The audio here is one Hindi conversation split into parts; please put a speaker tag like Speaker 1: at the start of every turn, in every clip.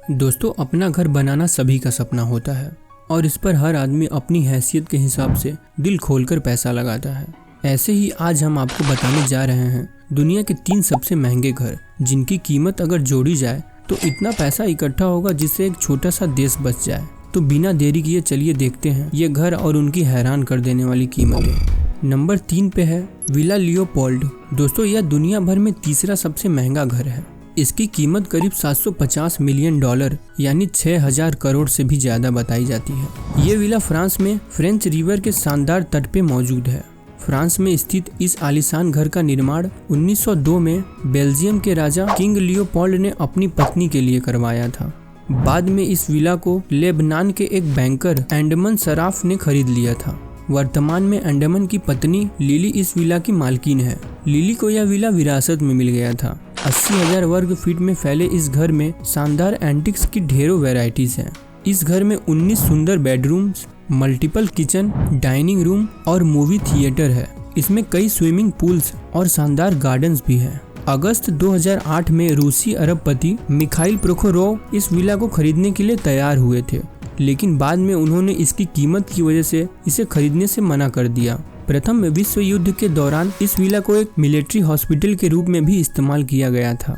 Speaker 1: दोस्तों, अपना घर बनाना सभी का सपना होता है और इस पर हर आदमी अपनी हैसियत के हिसाब से दिल खोलकर पैसा लगाता है। ऐसे ही आज हम आपको बताने जा रहे हैं दुनिया के 3 सबसे महंगे घर, जिनकी कीमत अगर जोड़ी जाए तो इतना पैसा इकट्ठा होगा जिससे एक छोटा सा देश बच जाए। तो बिना देरी किए चलिए देखते हैं ये घर और उनकी हैरान कर देने वाली कीमतें। नंबर 3 पे है विला लियोपोल्ड। दोस्तों, यह दुनिया भर में तीसरा सबसे महंगा घर है। इसकी कीमत करीब 750 मिलियन डॉलर यानी 6000 करोड़ से भी ज्यादा बताई जाती है। ये विला फ्रांस में फ्रेंच रिवर के शानदार तट पे मौजूद है। फ्रांस में स्थित इस आलीशान घर का निर्माण 1902 में बेल्जियम के राजा किंग लियोपोल्ड ने अपनी पत्नी के लिए करवाया था। बाद में इस विला को लेबनान के एक बैंकर एंडमन सराफ ने खरीद लिया था। वर्तमान में एंडमन की पत्नी लिली इस विला की मालकिन है। लिली को यह विला विरासत में मिल गया था। 80,000 वर्ग फीट में फैले इस घर में शानदार एंटिक्स की ढेरों वैरायटीज हैं। इस घर में 19 सुंदर bedrooms, multiple kitchen, dining room और मूवी थिएटर है। इसमें कई स्विमिंग पूल्स और शानदार गार्डन्स भी हैं। अगस्त 2008 में रूसी अरबपति मिखाइल प्रोखोरोव इस विला को खरीदने के लिए तैयार हुए थे, लेकिन बाद में उन्होंने इसकी कीमत की वजह से इसे खरीदने से मना कर दिया। प्रथम विश्व युद्ध के दौरान इस विला को एक मिलिट्री हॉस्पिटल के रूप में भी इस्तेमाल किया गया था।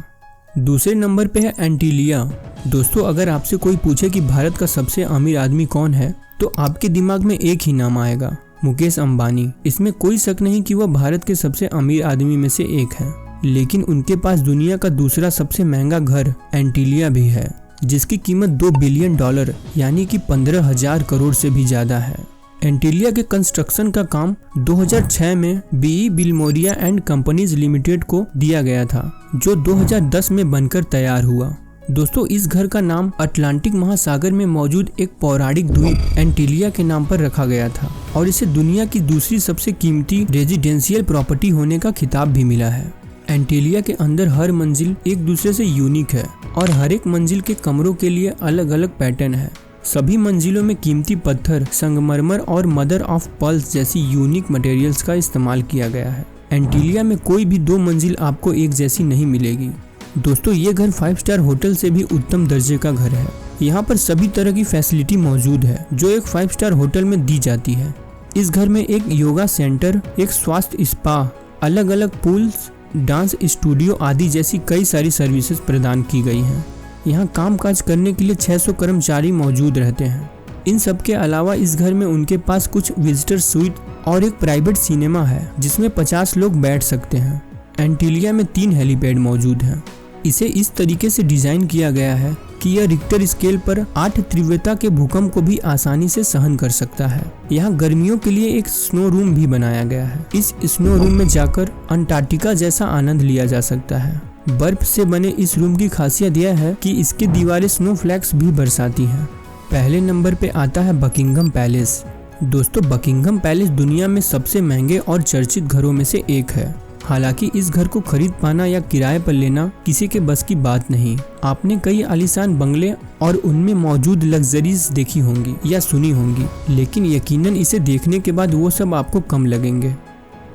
Speaker 1: दूसरे नंबर पे है एंटीलिया। दोस्तों, अगर आपसे कोई पूछे कि भारत का सबसे अमीर आदमी कौन है तो आपके दिमाग में एक ही नाम आएगा, मुकेश अंबानी। इसमें कोई शक नहीं कि वह भारत के सबसे अमीर आदमी में से एक है, लेकिन उनके पास दुनिया का दूसरा सबसे महंगा घर एंटीलिया भी है, जिसकी कीमत 2 बिलियन डॉलर यानी कि 15,000 करोड़ से भी ज्यादा है। एंटीलिया के कंस्ट्रक्शन का काम 2006 में BE Bilimoria and companies limited को दिया गया था, जो 2010 में बनकर तैयार हुआ। दोस्तों, इस घर का नाम अटलांटिक महासागर में मौजूद एक पौराणिक द्वीप एंटीलिया के नाम पर रखा गया था और इसे दुनिया की दूसरी सबसे कीमती रेजिडेंशियल प्रॉपर्टी होने का खिताब भी मिला है। एंटीलिया के अंदर हर मंजिल एक दूसरे से यूनिक है और हर एक मंजिल के कमरों के लिए अलग अलग पैटर्न है। सभी मंजिलों में कीमती पत्थर, संगमरमर और मदर ऑफ पर्ल्स जैसी यूनिक मटेरियल्स का इस्तेमाल किया गया है। एंटीलिया में कोई भी 2 मंजिल आपको एक जैसी नहीं मिलेगी। दोस्तों, ये घर 5 स्टार होटल से भी उत्तम दर्जे का घर है। यहाँ पर सभी तरह की फैसिलिटी मौजूद है जो एक 5 स्टार होटल में दी जाती है। इस घर में एक योगा सेंटर, एक स्वास्थ्य स्पा, अलग अलग पूल्स, डांस स्टूडियो आदि जैसी कई सारी सर्विसेज प्रदान की गई हैं। यहाँ कामकाज करने के लिए 600 कर्मचारी मौजूद रहते हैं। इन सब के अलावा इस घर में उनके पास कुछ विजिटर स्वीट और एक प्राइवेट सिनेमा है जिसमें 50 लोग बैठ सकते हैं। एंटीलिया में 3 हेलीपैड मौजूद हैं। इसे इस तरीके से डिजाइन किया गया है कि यह रिक्टर स्केल पर 8 तीव्रता के भूकंप को भी आसानी से सहन कर सकता है। यहाँ गर्मियों के लिए एक स्नो रूम भी बनाया गया है। इस स्नो रूम में जाकर अंटार्कटिका जैसा आनंद लिया जा सकता है। बर्फ से बने इस रूम की खासियत यह है कि इसकी दीवारें स्नो फ्लैक्स भी बरसाती हैं। पहले नंबर पे आता है बकिंघम पैलेस। दोस्तों, बकिंघम पैलेस दुनिया में सबसे महंगे और चर्चित घरों में से एक है। हालांकि इस घर को खरीद पाना या किराए पर लेना किसी के बस की बात नहीं। आपने कई आलीशान बंगले और उनमें मौजूद लग्जरीज देखी होंगी या सुनी होंगी, लेकिन यकीनन इसे देखने के बाद वो सब आपको कम लगेंगे।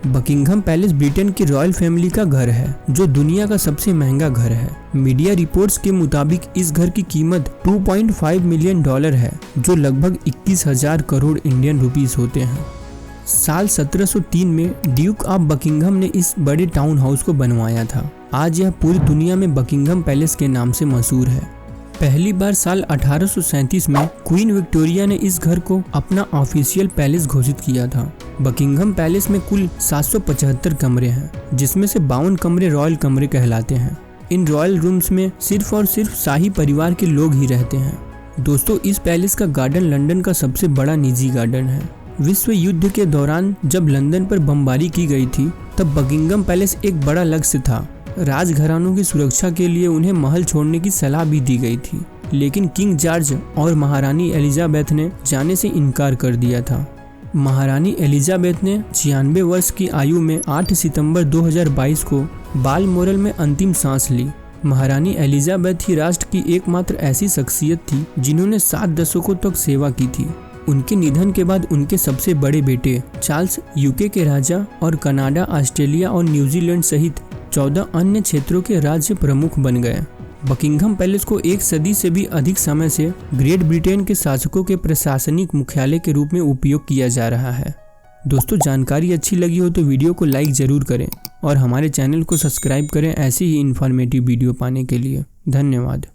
Speaker 1: बकिंघम पैलेस ब्रिटेन की रॉयल फैमिली का घर है जो दुनिया का सबसे महंगा घर है। मीडिया रिपोर्ट्स के मुताबिक इस घर की कीमत 2.5 मिलियन डॉलर है, जो लगभग 21,000 करोड़ इंडियन रुपीस होते हैं। साल 1703 में ड्यूक ऑफ बकिंघम ने इस बड़े टाउन हाउस को बनवाया था। आज यह पूरी दुनिया में बकिंघम पैलेस के नाम से मशहूर है। पहली बार साल 1837 में क्वीन विक्टोरिया ने इस घर को अपना ऑफिशियल पैलेस घोषित किया था। बकिंघम पैलेस में कुल 775 कमरे हैं, जिसमें से 52 कमरे रॉयल कमरे कहलाते हैं। इन रॉयल रूम्स में सिर्फ और सिर्फ शाही परिवार के लोग ही रहते हैं। दोस्तों, इस पैलेस का गार्डन लंदन का सबसे बड़ा निजी गार्डन है। विश्व युद्ध के दौरान जब लंदन पर बमबारी की गई थी तब बकिंघम पैलेस एक बड़ा लक्ष्य था। राजघरानों की सुरक्षा के लिए उन्हें महल छोड़ने की सलाह भी दी गई थी, लेकिन किंग जॉर्ज और महारानी एलिजाबेथ ने जाने से इनकार कर दिया था। महारानी एलिजाबेथ ने 96 वर्ष की आयु में 8 सितंबर 2022 को बालमोरल में अंतिम सांस ली। महारानी एलिजाबेथ ही राष्ट्र की एकमात्र ऐसी शख्सियत थी जिन्होंने 7 दशकों तक सेवा की थी। उनके निधन के बाद उनके सबसे बड़े बेटे चार्ल्स यूके के राजा और कनाडा, ऑस्ट्रेलिया और न्यूजीलैंड सहित 14 अन्य क्षेत्रों के राज्य प्रमुख बन गए। बकिंघम पैलेस को 1 सदी से भी अधिक समय से ग्रेट ब्रिटेन के शासकों के प्रशासनिक मुख्यालय के रूप में उपयोग किया जा रहा है। दोस्तों, जानकारी अच्छी लगी हो तो वीडियो को लाइक ज़रूर करें और हमारे चैनल को सब्सक्राइब करें ऐसी ही इन्फॉर्मेटिव वीडियो पाने के लिए। धन्यवाद।